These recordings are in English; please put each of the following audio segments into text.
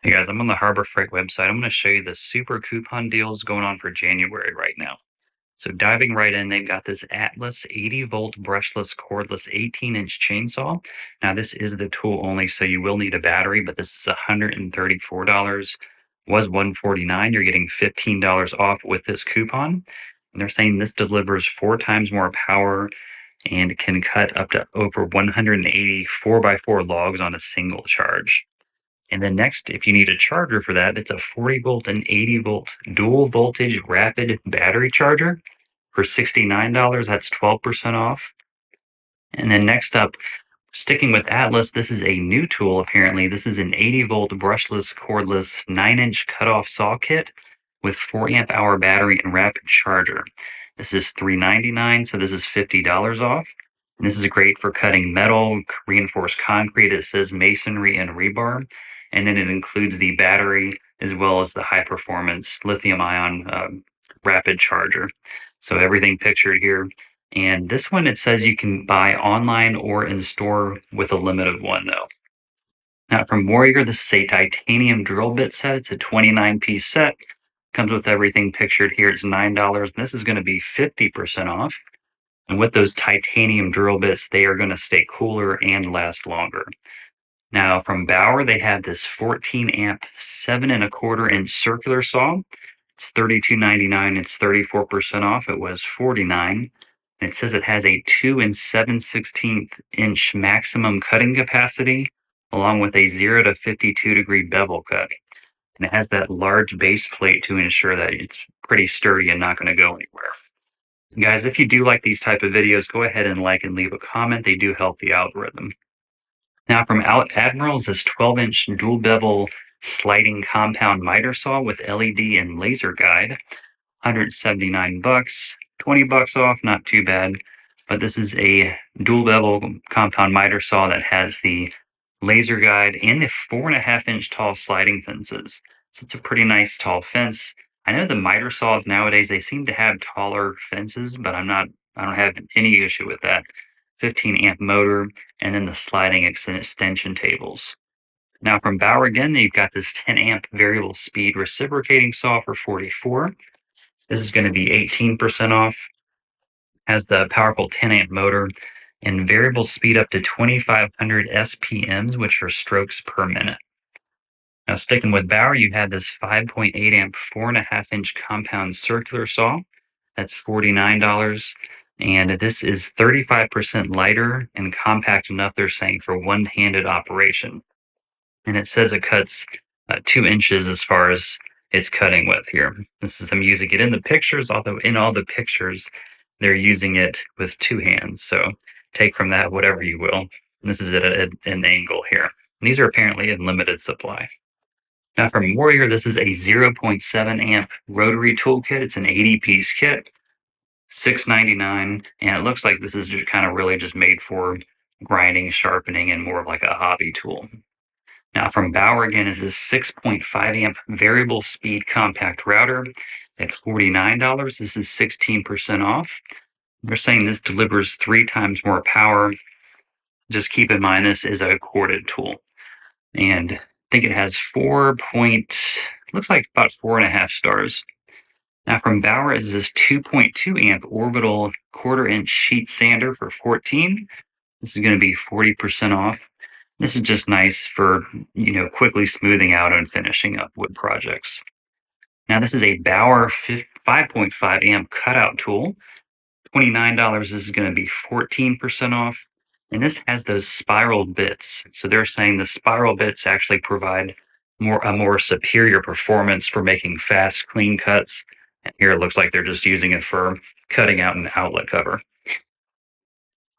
Hey guys, I'm on the Harbor Freight website. I'm going to show you the super coupon deals going on for January right now. So diving right in, they've got this Atlas 80-volt brushless cordless 18-inch chainsaw. Now this is the tool only, so you will need a battery, but this is $134. Was $149. You're getting $15 off with this coupon. And they're saying this delivers 4 times more power and can cut up to over 180 4x4 logs on a single charge. And then next, if you need a charger for that, it's a 40 volt and 80 volt dual voltage rapid battery charger for $69. That's 12% off. And then next up, sticking with Atlas, this is a new tool apparently. This is an 80 volt brushless cordless 9-inch cutoff saw kit with 4 amp hour battery and rapid charger. This is $399, so this is $50 off. And this is great for cutting metal, reinforced concrete. It says masonry and rebar. And then it includes the battery as well as the high performance lithium ion rapid charger. So everything pictured here. And this one, it says you can buy online or in store with a limit of one, though. Now, from Warrior, this is a titanium drill bit set. It's a 29-piece set. Comes with everything pictured here. It's $9. And this is going to be 50% off. And with those titanium drill bits, they are going to stay cooler and last longer. Now, from Bauer, they have this 14 amp, 7 1/4 inch circular saw. It's $32.99. It's 34% off. It was $49. It says it has a 2 7/16 inch maximum cutting capacity, along with a 0 to 52-degree bevel cut. And it has that large base plate to ensure that it's pretty sturdy and not going to go anywhere. Guys, if you do like these type of videos, go ahead and like and leave a comment. They do help the algorithm. Now from Admiral is this 12-inch dual bevel sliding compound miter saw with LED and laser guide. $179, $20 off, not too bad. But this is a dual bevel compound miter saw that has the laser guide and the 4.5-inch tall sliding fences. So it's a pretty nice tall fence. I know the miter saws nowadays, they seem to have taller fences, but I don't have any issue with that. 15 amp motor, and then the sliding extension tables. Now from Bauer again, you've got this 10 amp variable speed reciprocating saw for $44. This is going to be 18% off. Has the powerful 10 amp motor and variable speed up to 2,500 SPMs, which are strokes per minute. Now, sticking with Bauer, you have this 5.8 amp, 4.5-inch compound circular saw. That's $49. And this is 35% lighter and compact enough, they're saying, for one-handed operation. And it says it cuts 2 inches as far as its cutting width here. This is them using it in the pictures, although in all the pictures, they're using it with 2 hands. So take from that whatever you will. This is at an angle here. And these are apparently in limited supply. Now from Warrior, this is a 0.7 amp rotary toolkit. It's an 80-piece kit, $6.99, and it looks like this is just kind of really just made for grinding, sharpening, and more of like a hobby tool. Now from Bauer again is this 6.5 amp variable speed compact router at $49. This is 16% off. They're saying this delivers 3 times more power. Just keep in mind this is a corded tool. And I think it has looks like about 4.5 stars. Now from Bauer is this 2.2 amp orbital 1/4-inch sheet sander for $14. This is going to be 40% off. This is just nice for, quickly smoothing out and finishing up wood projects. Now this is a Bauer 5.5 amp cutout tool. $29. This is going to be 14% off. And this has those spiral bits. So they're saying the spiral bits actually provide a more superior performance for making fast, clean cuts. And here it looks like they're just using it for cutting out an outlet cover.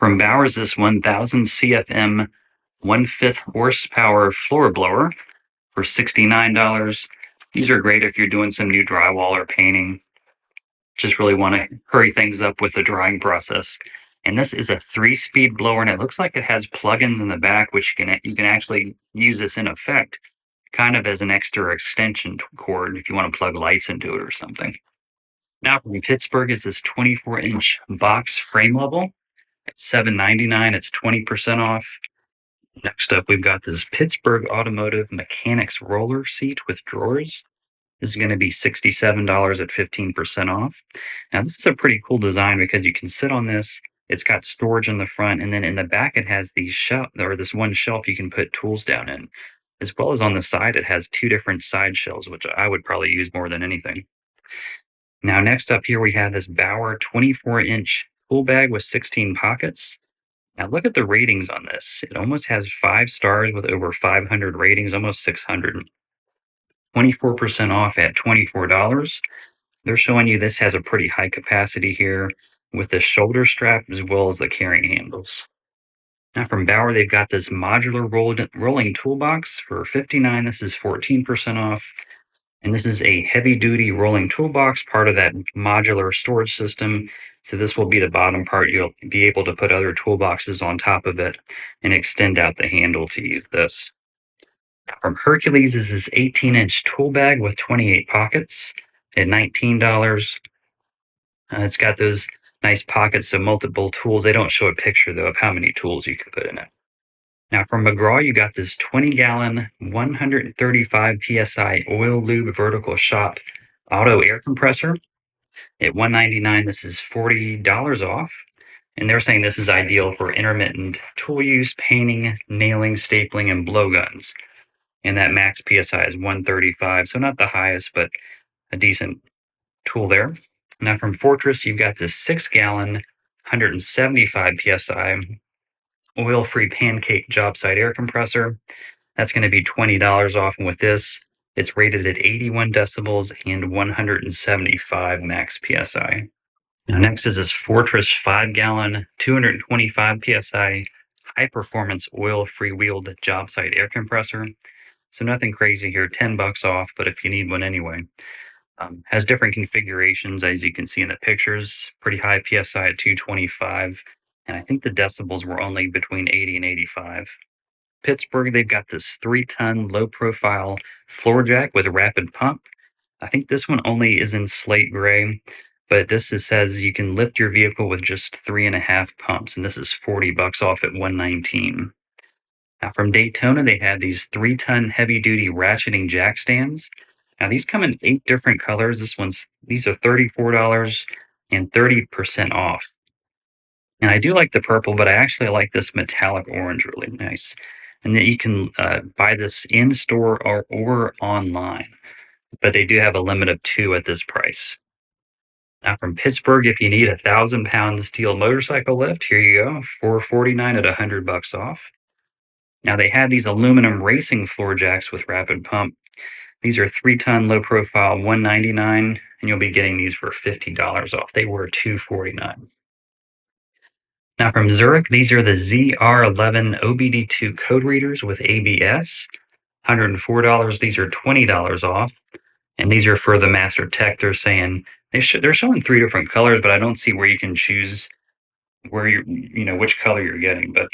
From Bauer's this 1000 CFM 1/5 horsepower floor blower for $69. These are great if you're doing some new drywall or painting. Just really want to hurry things up with the drying process. And this is a 3-speed blower, and it looks like it has plugins in the back, which you can actually use this in effect, kind of as an extra extension cord if you want to plug lights into it or something. Now from Pittsburgh is this 24-inch box frame level at $7.99. It's 20% off. Next up, we've got this Pittsburgh Automotive Mechanics roller seat with drawers. This is going to be $67 at 15% off. Now, this is a pretty cool design because you can sit on this. It's got storage in the front, and then in the back, it has these shelf or this one shelf you can put tools down in, as well as on the side, it has two different side shelves, which I would probably use more than anything. Now, next up here, we have this Bauer 24-inch tool bag with 16 pockets. Now, look at the ratings on this. It almost has 5 stars with over 500 ratings, almost 600. 24% off at $24. They're showing you this has a pretty high capacity here with the shoulder strap as well as the carrying handles. Now from Bauer, they've got this modular rolling toolbox for 59. This is 14% off. And this is a heavy duty rolling toolbox, part of that modular storage system. So this will be the bottom part. You'll be able to put other toolboxes on top of it and extend out the handle to use this. Now from Hercules is this 18-inch tool bag with 28 pockets at $19. It's got those nice pockets of multiple tools. They don't show a picture, though, of how many tools you can put in it. Now, from McGraw, you got this 20-gallon, 135 psi oil lube vertical shop auto air compressor at $199. This is $40 off. And they're saying this is ideal for intermittent tool use, painting, nailing, stapling, and blowguns. And that max psi is 135. So not the highest, but a decent tool there. Now from Fortress, you've got this 6-gallon, 175 psi oil-free pancake job site air compressor. That's going to be $20 off. And with this, it's rated at 81 decibels and 175 max psi. Now next is this Fortress 5-gallon, 225 psi high-performance oil-free wheeled job site air compressor. So nothing crazy here, $10 off, but if you need one anyway. Has different configurations, as you can see in the pictures. Pretty high PSI at 225, and I think the decibels were only between 80 and 85. Pittsburgh, they've got this 3-ton low-profile floor jack with a rapid pump. I think this one only is in slate gray, but says you can lift your vehicle with just 3.5 pumps, and this is $40 off at 119. Now from Daytona, they had these 3-ton heavy-duty ratcheting jack stands. Now these come in 8 different colors. These are $34 and 30% off. And I do like the purple, but I actually like this metallic orange really nice. And then you can buy this in store or online, but they do have a limit of 2 at this price. Now from Pittsburgh, if you need 1,000-pound steel motorcycle lift, here you go, $449 at $100 off. Now they had these aluminum racing floor jacks with rapid pump. These are 3-ton low profile, $199, and you'll be getting these for $50 off. They were $249. Now from Zurich, these are the ZR11 OBD2 code readers with ABS, $104. These are $20 off, and these are for the Master Tech. They're saying they're showing 3 different colors, but I don't see where you can choose where which color you're getting. But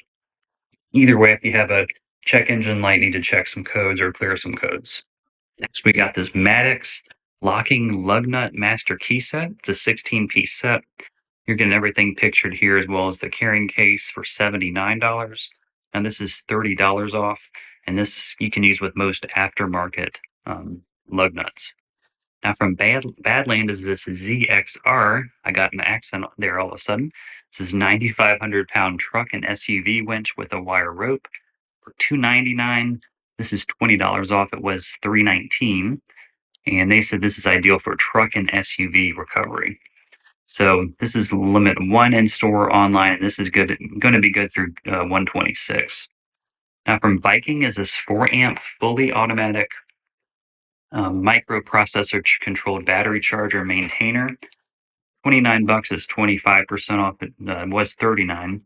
either way, if you have a check engine light, need to check some codes or clear some codes. Next, we got this Maddox locking lug nut master key set. It's a 16-piece set. You're getting everything pictured here as well as the carrying case for $79. And this is $30 off. And this you can use with most aftermarket lug nuts. Now from Badland is this ZXR. I got an accent there all of a sudden. This is 9,500-pound truck and SUV winch with a wire rope for $299. This is $20 off. It was $319. And they said this is ideal for truck and SUV recovery. So this is limit 1 in store, online, and this is going to be good through 126. Now from Viking is this 4-amp fully automatic microprocessor controlled battery charger maintainer. $29 is 25% off. It was $39.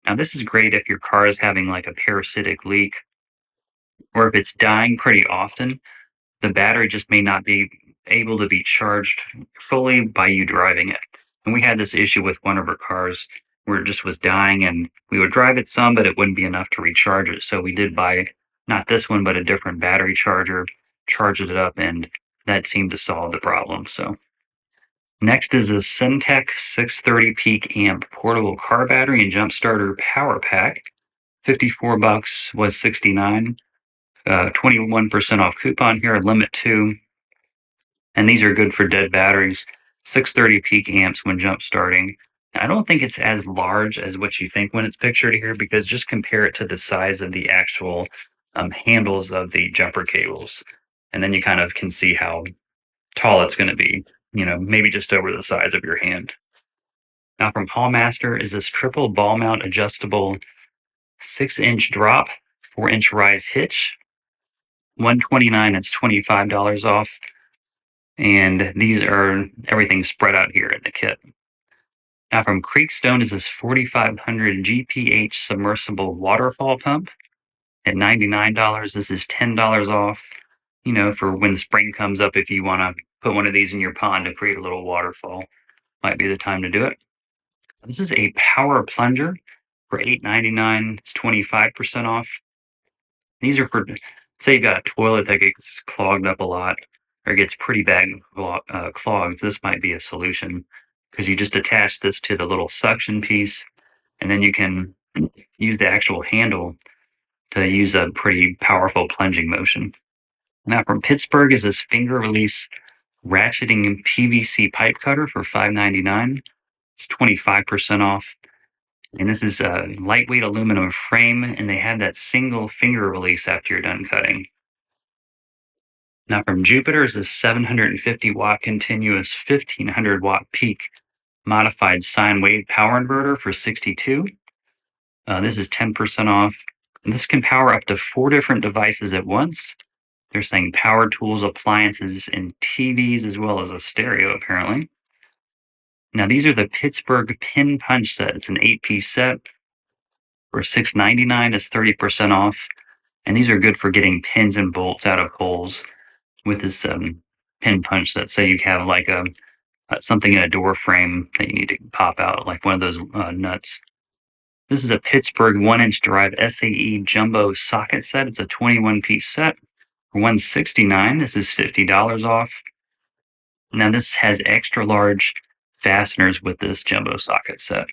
Now this is great if your car is having like a parasitic leak, or if it's dying pretty often. The battery just may not be able to be charged fully by you driving it. And we had this issue with one of our cars where it just was dying, and we would drive it some, but it wouldn't be enough to recharge it. So we did buy not this one, but a different battery charger, charged it up, and that seemed to solve the problem. So next is a Syntec 630 peak amp portable car battery and jump starter power pack. $54 was 69. 21% off coupon here, limit 2. And these are good for dead batteries. 630 peak amps when jump starting. And I don't think it's as large as what you think when it's pictured here, because just compare it to the size of the actual handles of the jumper cables. And then you kind of can see how tall it's going to be, maybe just over the size of your hand. Now from Hallmaster is this triple ball mount adjustable 6-inch drop, 4-inch rise hitch. $129, it's $25 off. And these are everything spread out here in the kit. Now from Creekstone is this 4500 GPH submersible waterfall pump at $99. This is $10 off, for when spring comes up. If you want to put one of these in your pond to create a little waterfall, might be the time to do it. This is a power plunger for $8.99. It's 25% off. These are for, say you've got a toilet that gets clogged up a lot or gets pretty bad clogs. This might be a solution, because you just attach this to the little suction piece, and then you can use the actual handle to use a pretty powerful plunging motion. Now from Pittsburgh is this finger release ratcheting PVC pipe cutter for $5.99. It's 25% off. And this is a lightweight aluminum frame, and they have that single finger release after you're done cutting. Now from Jupiter is this 750 watt continuous 1500 watt peak modified sine wave power inverter for $62. This is 10% off. And this can power up to 4 different devices at once. They're saying power tools, appliances, and TVs, as well as a stereo, apparently. Now, these are the Pittsburgh pin punch set. It's an 8-piece set for $6.99. It's 30% off. And these are good for getting pins and bolts out of holes with this pin punch set. Say you have like something in a door frame that you need to pop out, like one of those nuts. This is a Pittsburgh 1-inch drive SAE jumbo socket set. It's a 21-piece set for $169. This is $50 off. Now this has extra large fasteners with this jumbo socket set.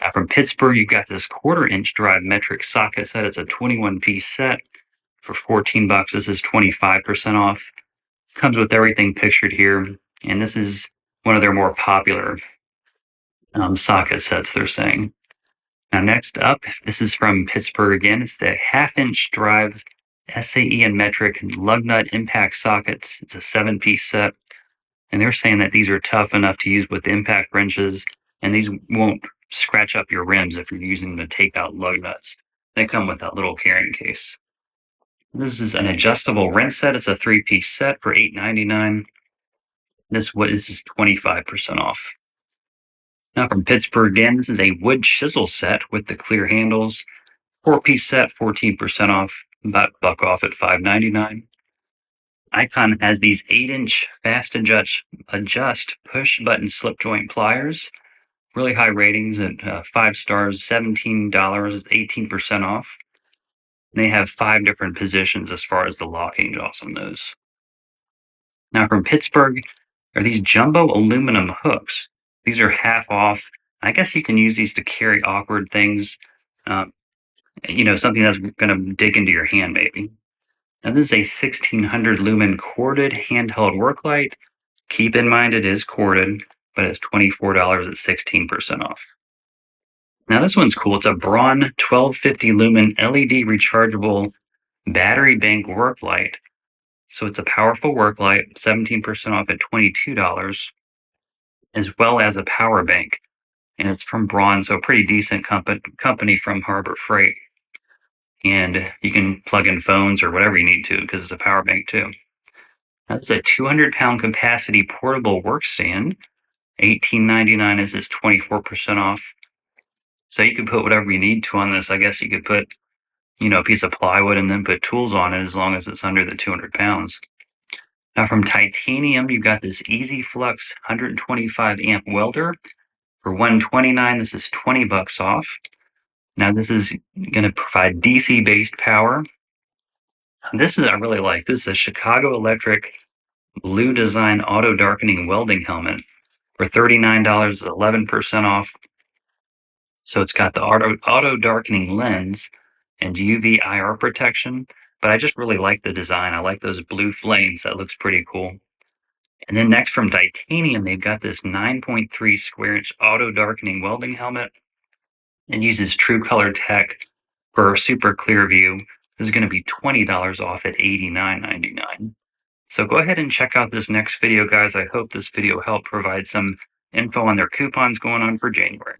Now from Pittsburgh, you've got this 1/4-inch drive metric socket set. It's a 21-piece set for $14. This is 25% off. Comes with everything pictured here, and this is one of their more popular socket sets, they're saying. Now next up, this is from Pittsburgh again. It's the 1/2-inch drive SAE and metric lug nut impact sockets. It's a 7-piece set, and they're saying that these are tough enough to use with impact wrenches, and these won't scratch up your rims if you're using them to take out lug nuts. They come with that little carrying case. This is an adjustable wrench set. It's a 3-piece set for $8.99. This is 25% off. Now from Pittsburgh again, this is a wood chisel set with the clear handles. 4-piece set, 14% off, about $1 off at $5.99. Icon has these 8-inch fast adjust push button slip joint pliers. Really high ratings at 5 stars, $17. It's 18% off. And they have 5 different positions as far as the locking jaws on those. Now from Pittsburgh are these jumbo aluminum hooks. These are half off. I guess you can use these to carry awkward things. Something that's going to dig into your hand, maybe. Now, this is a 1600 lumen corded handheld work light. Keep in mind it is corded, but it's $24 at 16% off. Now, this one's cool. It's a Braun 1250 lumen LED rechargeable battery bank work light. So it's a powerful work light, 17% off at $22, as well as a power bank. And it's from Braun, so a pretty decent company from Harbor Freight. And you can plug in phones or whatever you need to, because it's a power bank too. That's a 200-pound capacity portable work stand. $18.99 is this 24% off. So you could put whatever you need to on this. I guess you could put, a piece of plywood and then put tools on it, as long as it's under the 200 pounds. Now from Titanium, you've got this Easy Flux 125 amp welder for $129. This is $20 off. Now this is going to provide DC based power. This is I really like. This is a Chicago Electric blue design auto darkening welding helmet for $39. 11% off. So it's got the auto darkening lens and UV IR protection, but I just really like the design. I like those blue flames. That looks pretty cool. And then next from Titanium, they've got this 9.3 square inch auto darkening welding helmet. It uses True Color Tech for a super clear view. This is going to be $20 off at $89.99. So go ahead and check out this next video, guys. I hope this video helped provide some info on their coupons going on for January.